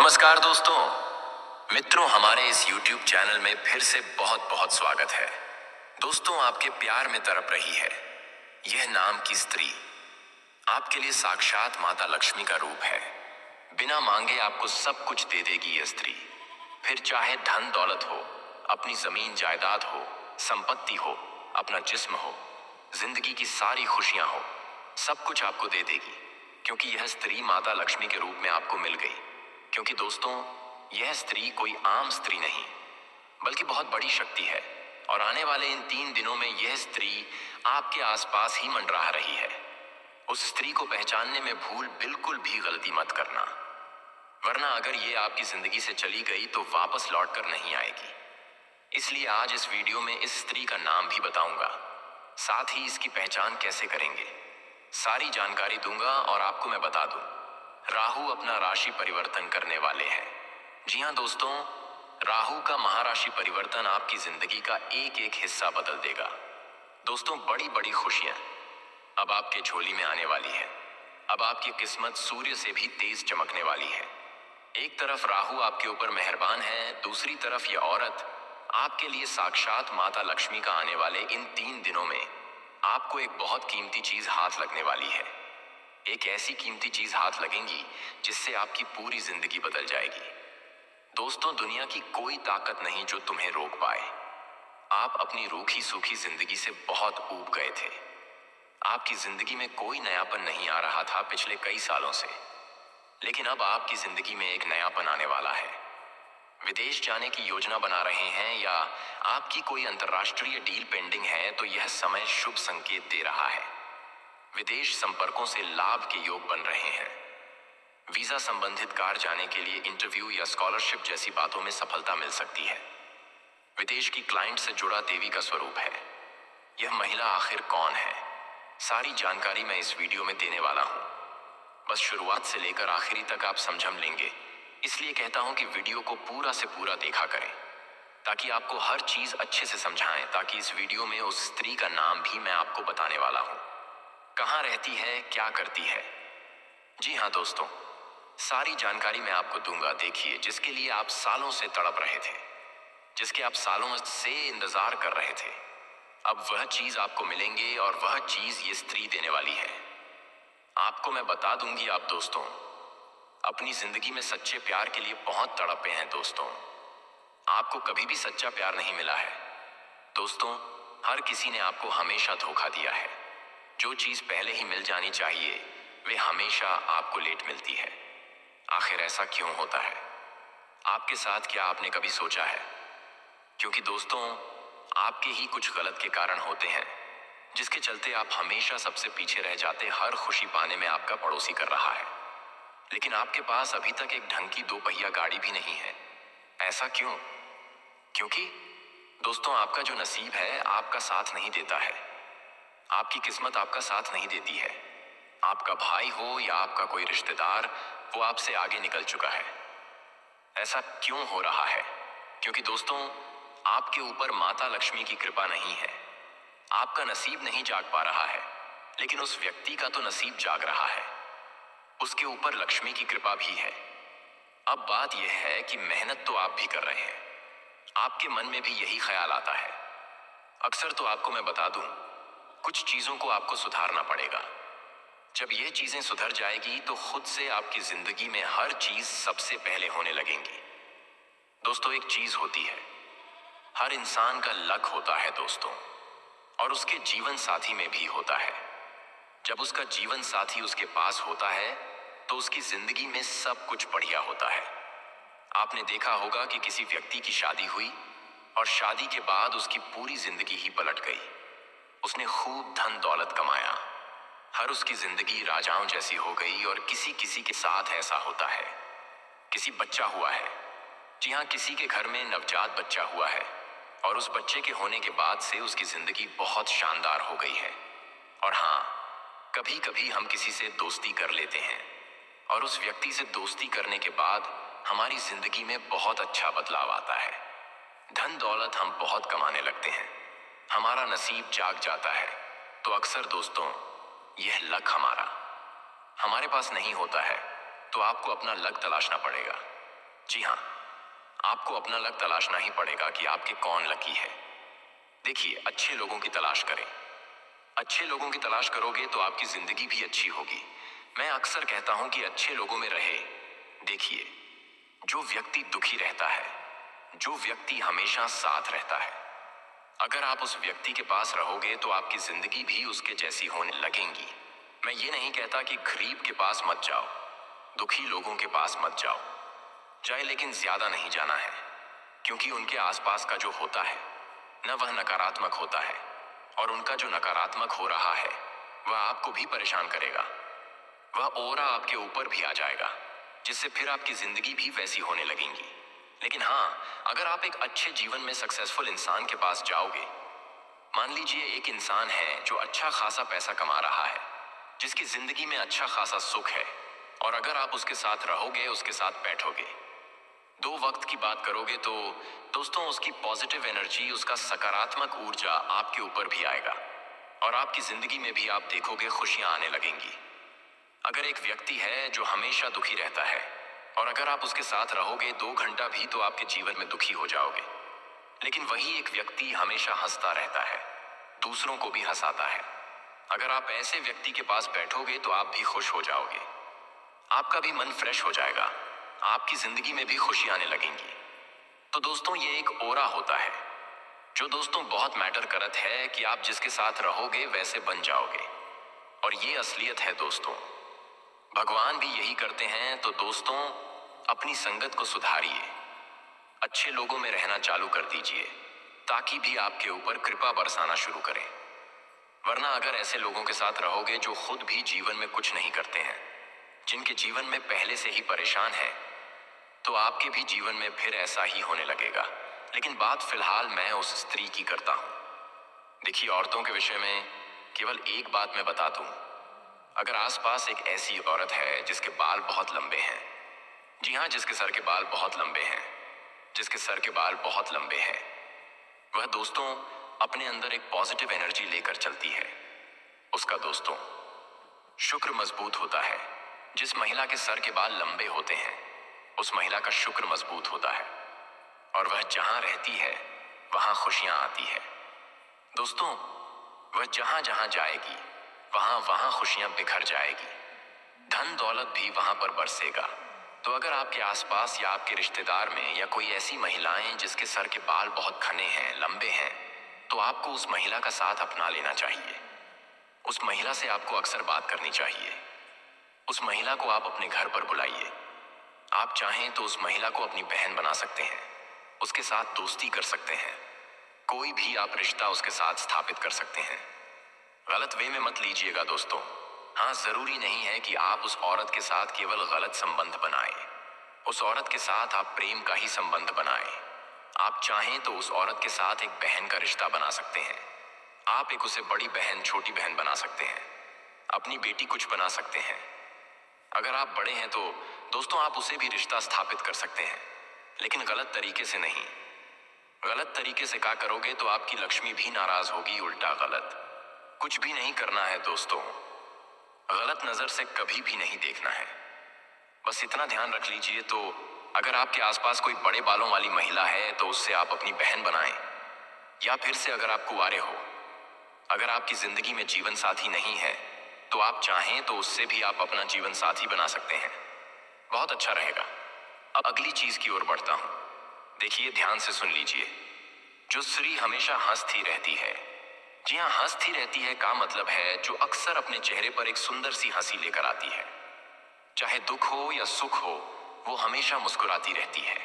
नमस्कार दोस्तों, मित्रों, हमारे इस YouTube चैनल में फिर से बहुत बहुत स्वागत है। दोस्तों, आपके प्यार में तड़प रही है यह नाम की स्त्री। आपके लिए साक्षात माता लक्ष्मी का रूप है। बिना मांगे आपको सब कुछ दे देगी यह स्त्री। फिर चाहे धन दौलत हो, अपनी जमीन जायदाद हो, संपत्ति हो, अपना जिस्म हो, जिंदगी की सारी खुशियां हो, सब कुछ आपको दे देगी, क्योंकि यह स्त्री माता लक्ष्मी के रूप में आपको मिल गई। क्योंकि दोस्तों, यह स्त्री कोई आम स्त्री नहीं, बल्कि बहुत बड़ी शक्ति है। और आने वाले इन 3 दिनों में यह स्त्री आपके आसपास ही मंडरा रही है। उस स्त्री को पहचानने में भूल बिल्कुल भी गलती मत करना, वरना अगर ये आपकी जिंदगी से चली गई तो वापस लौट कर नहीं आएगी। इसलिए आज इस वीडियो में इस स्त्री का नाम भी बताऊंगा, साथ ही इसकी पहचान कैसे करेंगे, सारी जानकारी दूंगा। और आपको मैं बता दूं, राहु अपना राशि परिवर्तन करने वाले हैं। जी हाँ दोस्तों, राहु का महाराशि परिवर्तन आपकी जिंदगी का एक एक हिस्सा बदल देगा। दोस्तों, बड़ी बड़ी खुशियां अब आपके झोली में आने वाली है। अब आपकी किस्मत सूर्य से भी तेज चमकने वाली है। एक तरफ राहु आपके ऊपर मेहरबान है, दूसरी तरफ यह औरत आपके लिए साक्षात माता लक्ष्मी का आने वाले इन 3 दिनों में आपको एक बहुत कीमती चीज हाथ लगने वाली है। एक ऐसी कीमती चीज हाथ लगेंगी जिससे आपकी पूरी जिंदगी बदल जाएगी। दोस्तों, दुनिया की कोई ताकत नहीं जो तुम्हें रोक पाए। आप अपनी रूखी सूखी जिंदगी से बहुत ऊब गए थे। आपकी जिंदगी में कोई नयापन नहीं आ रहा था पिछले कई सालों से, लेकिन अब आपकी जिंदगी में एक नयापन आने वाला है। विदेश जाने की योजना बना रहे हैं या आपकी कोई अंतर्राष्ट्रीय डील पेंडिंग है, तो यह समय शुभ संकेत दे रहा है। विदेश संपर्कों से लाभ के योग बन रहे हैं। वीजा संबंधित कार्य जाने के लिए इंटरव्यू या स्कॉलरशिप जैसी बातों में सफलता मिल सकती है। विदेश की क्लाइंट से जुड़ा देवी का स्वरूप है। यह महिला आखिर कौन है, सारी जानकारी मैं इस वीडियो में देने वाला हूं। बस शुरुआत से लेकर आखिरी तक आप समझ लेंगे, इसलिए कहता हूं कि वीडियो को पूरा से पूरा देखा करें, ताकि आपको हर चीज अच्छे से समझाएं। ताकि इस वीडियो में उस स्त्री का नाम भी मैं आपको बताने वाला हूं। कहां रहती है, क्या करती है। जी हाँ दोस्तों, सारी जानकारी मैं आपको दूंगा। देखिए, जिसके लिए आप सालों से तड़प रहे थे, जिसके आप सालों से इंतजार कर रहे थे, अब वह चीज आपको मिलेंगे और वह चीज ये स्त्री देने वाली है। आपको मैं बता दूंगी। आप दोस्तों, अपनी जिंदगी में सच्चे प्यार के लिए बहुत तड़पे हैं। दोस्तों, आपको कभी भी सच्चा प्यार नहीं मिला है। दोस्तों, हर किसी ने आपको हमेशा धोखा दिया है। जो चीज पहले ही मिल जानी चाहिए, वे हमेशा आपको लेट मिलती है। आखिर ऐसा क्यों होता है आपके साथ? क्या आपने कभी सोचा है? क्योंकि दोस्तों, आपके ही कुछ गलत के कारण होते हैं, जिसके चलते आप हमेशा सबसे पीछे रह जाते। हर खुशी पाने में आपका पड़ोसी कर रहा है, लेकिन आपके पास अभी तक एक ढंग की 2 पहिया गाड़ी भी नहीं है। ऐसा क्यों? क्योंकि दोस्तों, आपका जो नसीब है आपका साथ नहीं देता है। आपकी किस्मत आपका साथ नहीं देती है। आपका भाई हो या आपका कोई रिश्तेदार, वो आपसे आगे निकल चुका है। ऐसा क्यों हो रहा है? क्योंकि दोस्तों, आपके ऊपर माता लक्ष्मी की कृपा नहीं है। आपका नसीब नहीं जाग पा रहा है, लेकिन उस व्यक्ति का तो नसीब जाग रहा है। उसके ऊपर लक्ष्मी की कृपा भी है। अब बात यह है कि मेहनत तो आप भी कर रहे हैं। आपके मन में भी यही ख्याल आता है। अक्सर तो आपको मैं बता दूं, कुछ चीजों को आपको सुधारना पड़ेगा। जब ये चीजें सुधर जाएगी तो खुद से आपकी जिंदगी में हर चीज सबसे पहले होने लगेंगी। दोस्तों, एक चीज होती है, हर इंसान का लक होता है दोस्तों, और उसके जीवन साथी में भी होता है। जब उसका जीवन साथी उसके पास होता है तो उसकी जिंदगी में सब कुछ बढ़िया होता है। आपने देखा होगा कि किसी व्यक्ति की शादी हुई और शादी के बाद उसकी पूरी जिंदगी ही पलट गई। उसने खूब धन दौलत कमाया, हर उसकी जिंदगी राजाओं जैसी हो गई। और किसी किसी के साथ ऐसा होता है। किसी बच्चा हुआ है, जी हाँ, किसी के घर में नवजात बच्चा हुआ है, और उस बच्चे के होने के बाद से उसकी जिंदगी बहुत शानदार हो गई है। और हाँ, कभी कभी हम किसी से दोस्ती कर लेते हैं, और उस व्यक्ति से दोस्ती करने के बाद हमारी जिंदगी में बहुत अच्छा बदलाव आता है। धन दौलत हम बहुत कमाने लगते हैं, हमारा नसीब जाग जाता है। तो अक्सर दोस्तों, यह लक हमारे पास नहीं होता है, तो आपको अपना लक तलाशना पड़ेगा। जी हाँ, आपको अपना लक तलाशना ही पड़ेगा कि आपके कौन लकी है। देखिए, अच्छे लोगों की तलाश करें। अच्छे लोगों की तलाश करोगे तो आपकी जिंदगी भी अच्छी होगी। मैं अक्सर कहता हूं कि अच्छे लोगों में रहे। देखिए, जो व्यक्ति दुखी रहता है, जो व्यक्ति हमेशा साथ रहता है, अगर आप उस व्यक्ति के पास रहोगे तो आपकी जिंदगी भी उसके जैसी होने लगेंगी। मैं ये नहीं कहता कि गरीब के पास मत जाओ, दुखी लोगों के पास मत जाओ, जाए लेकिन ज्यादा नहीं जाना है, क्योंकि उनके आसपास का जो होता है न वह नकारात्मक होता है, और उनका जो नकारात्मक हो रहा है वह आपको भी परेशान करेगा। वह ओरा आपके ऊपर भी आ जाएगा, जिससे फिर आपकी जिंदगी भी वैसी होने लगेगी। लेकिन हाँ, अगर आप एक अच्छे जीवन में सक्सेसफुल इंसान के पास जाओगे, मान लीजिए एक इंसान है जो अच्छा खासा पैसा कमा रहा है, जिसकी जिंदगी में अच्छा खासा सुख है, और अगर आप उसके साथ रहोगे, उसके साथ बैठोगे, दो वक्त की बात करोगे, तो दोस्तों उसकी पॉजिटिव एनर्जी, उसका सकारात्मक ऊर्जा आपके ऊपर भी आएगा, और आपकी जिंदगी में भी आप देखोगे खुशियां आने लगेंगी। अगर एक व्यक्ति है जो हमेशा दुखी रहता है, और अगर आप उसके साथ रहोगे 2 घंटा भी, तो आपके जीवन में दुखी हो जाओगे। लेकिन वही एक व्यक्ति हमेशा हंसता रहता है, दूसरों को भी हंसाता है, अगर आप ऐसे व्यक्ति के पास बैठोगे तो आप भी खुश हो जाओगे। आपका भी मन फ्रेश हो जाएगा, आपकी जिंदगी में भी खुशी आने लगेंगी। तो दोस्तों, ये एक ओरा होता है जो दोस्तों बहुत मैटर करत है कि आप जिसके साथ रहोगे वैसे बन जाओगे, और ये असलियत है दोस्तों। भगवान भी यही करते हैं। तो दोस्तों, अपनी संगत को सुधारिए, अच्छे लोगों में रहना चालू कर दीजिए, ताकि भी आपके ऊपर कृपा बरसाना शुरू करें। वरना अगर ऐसे लोगों के साथ रहोगे जो खुद भी जीवन में कुछ नहीं करते हैं, जिनके जीवन में पहले से ही परेशान है, तो आपके भी जीवन में फिर ऐसा ही होने लगेगा। लेकिन बात फिलहाल मैं उस स्त्री की करता हूं। देखिए, औरतों के विषय में केवल एक बात मैं बता दूं। अगर आसपास एक ऐसी औरत है जिसके बाल बहुत लंबे हैं, जी हाँ, जिसके सर के बाल बहुत लंबे हैं, जिसके सर के बाल बहुत लंबे हैं, वह दोस्तों अपने अंदर एक पॉजिटिव एनर्जी लेकर चलती है। उसका दोस्तों शुक्र मजबूत होता है। जिस महिला के सर के बाल लंबे होते हैं, उस महिला का शुक्र मजबूत होता है, और वह जहां रहती है वहां खुशियां आती है। दोस्तों, वह जहां जहां जाएगी वहां वहां खुशियां बिखर जाएगी, धन दौलत भी वहां पर बरसेगा। तो अगर आपके आसपास या आपके रिश्तेदार में या कोई ऐसी महिलाएं जिसके सर के बाल बहुत घने हैं, लंबे हैं, तो आपको उस महिला का साथ अपना लेना चाहिए। उस महिला से आपको अक्सर बात करनी चाहिए। उस महिला को आप अपने घर पर बुलाइए। आप चाहें तो उस महिला को अपनी बहन बना सकते हैं, उसके साथ दोस्ती कर सकते हैं, कोई भी आप रिश्ता उसके साथ स्थापित कर सकते हैं। गलत वे में मत लीजिएगा दोस्तों। हाँ, जरूरी नहीं है कि आप उस औरत के साथ केवल गलत संबंध बनाएं। उस औरत के साथ आप प्रेम का ही संबंध बनाएं। आप चाहें तो उस औरत के साथ एक बहन का रिश्ता बना सकते हैं। आप एक उसे बड़ी बहन, छोटी बहन बना सकते हैं, अपनी बेटी कुछ बना सकते हैं। अगर आप बड़े हैं तो दोस्तों आप उसे भी रिश्ता स्थापित कर सकते हैं, लेकिन गलत तरीके से नहीं। गलत तरीके से क्या करोगे तो आपकी लक्ष्मी भी नाराज होगी। उल्टा गलत कुछ भी नहीं करना है दोस्तों। गलत नजर से कभी भी नहीं देखना है। बस इतना ध्यान रख लीजिए। तो अगर आपके आसपास कोई बड़े बालों वाली महिला है तो उससे आप अपनी बहन बनाएं, या फिर से अगर आप कुंवारे हो, अगर आपकी जिंदगी में जीवन साथी नहीं है, तो आप चाहें तो उससे भी आप अपना जीवन साथी बना सकते हैं। बहुत अच्छा रहेगा। अब अगली चीज की ओर बढ़ता हूं। देखिए, ध्यान से सुन लीजिए। जो स्त्री हमेशा हंसती रहती है, जी हाँ, हंसती रहती है का मतलब है जो अक्सर अपने चेहरे पर एक सुंदर सी हंसी लेकर आती है। चाहे दुख हो या सुख हो, वो हमेशा मुस्कुराती रहती है।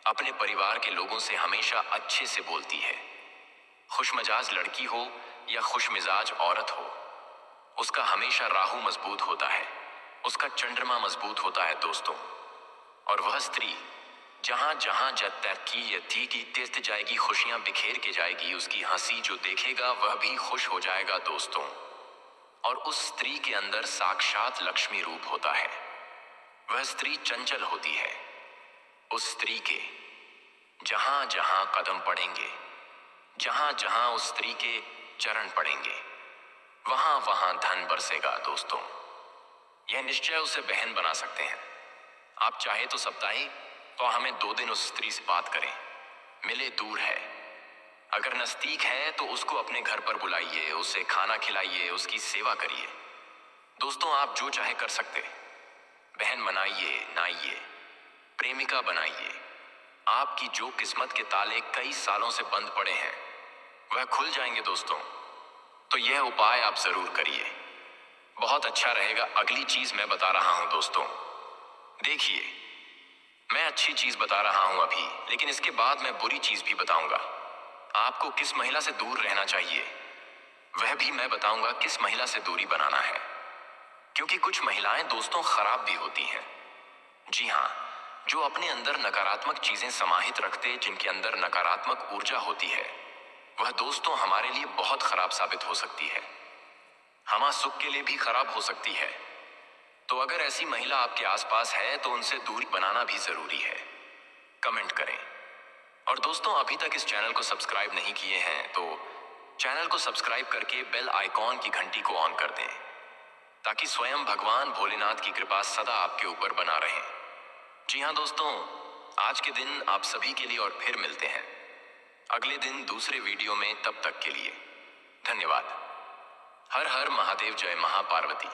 अपने परिवार के लोगों से हमेशा अच्छे से बोलती है। खुशमिजाज लड़की हो या खुशमिजाज औरत हो, उसका हमेशा राहु मजबूत होता है, उसका चंद्रमा मजबूत होता है दोस्तों। और वह स्त्री जहां जहां तरक्की यथी की तेज जाएगी, खुशियां बिखेर के जाएगी, उसकी हंसी जो देखेगा वह भी खुश हो जाएगा दोस्तों। और उस स्त्री के अंदर साक्षात लक्ष्मी रूप होता है। वह स्त्री चंचल होती है। उस स्त्री के जहां जहां कदम पड़ेंगे, जहां जहां उस स्त्री के चरण पड़ेंगे, वहां वहां धन बरसेगा दोस्तों। यह निश्चय उसे बहन बना सकते हैं। आप चाहे तो साप्ताहिक तो हमें 2 दिन उस स्त्री से बात करें। मिले दूर है, अगर नजदीक है तो उसको अपने घर पर बुलाइए, उसे खाना खिलाइए, उसकी सेवा करिए। दोस्तों, आप जो चाहे कर सकते। बहन बनाइए, नाइए, प्रेमिका बनाइए। आपकी जो किस्मत के ताले कई सालों से बंद पड़े हैं वह खुल जाएंगे दोस्तों। तो यह उपाय आप जरूर करिए, बहुत अच्छा रहेगा। अगली चीज मैं बता रहा हूं दोस्तों। देखिए, मैं अच्छी चीज बता रहा हूं अभी, लेकिन इसके बाद मैं बुरी चीज भी बताऊंगा। आपको किस महिला से दूर रहना चाहिए वह भी मैं बताऊंगा, किस महिला से दूरी बनाना है। क्योंकि कुछ महिलाएं दोस्तों खराब भी होती हैं। जी हाँ, जो अपने अंदर नकारात्मक चीजें समाहित रखते, जिनके अंदर नकारात्मक ऊर्जा होती है, वह दोस्तों हमारे लिए बहुत खराब साबित हो सकती है। हमारे सुख के लिए भी खराब हो सकती है। तो अगर ऐसी महिला आपके आसपास है तो उनसे दूरी बनाना भी जरूरी है। कमेंट करें। और दोस्तों, अभी तक इस चैनल को सब्सक्राइब नहीं किए हैं तो चैनल को सब्सक्राइब करके बेल आइकॉन की घंटी को ऑन कर दें, ताकि स्वयं भगवान भोलेनाथ की कृपा सदा आपके ऊपर बना रहे। जी हाँ दोस्तों, आज के दिन आप सभी के लिए और फिर मिलते हैं अगले दिन दूसरे वीडियो में। तब तक के लिए धन्यवाद। हर हर महादेव, जय महापार्वती।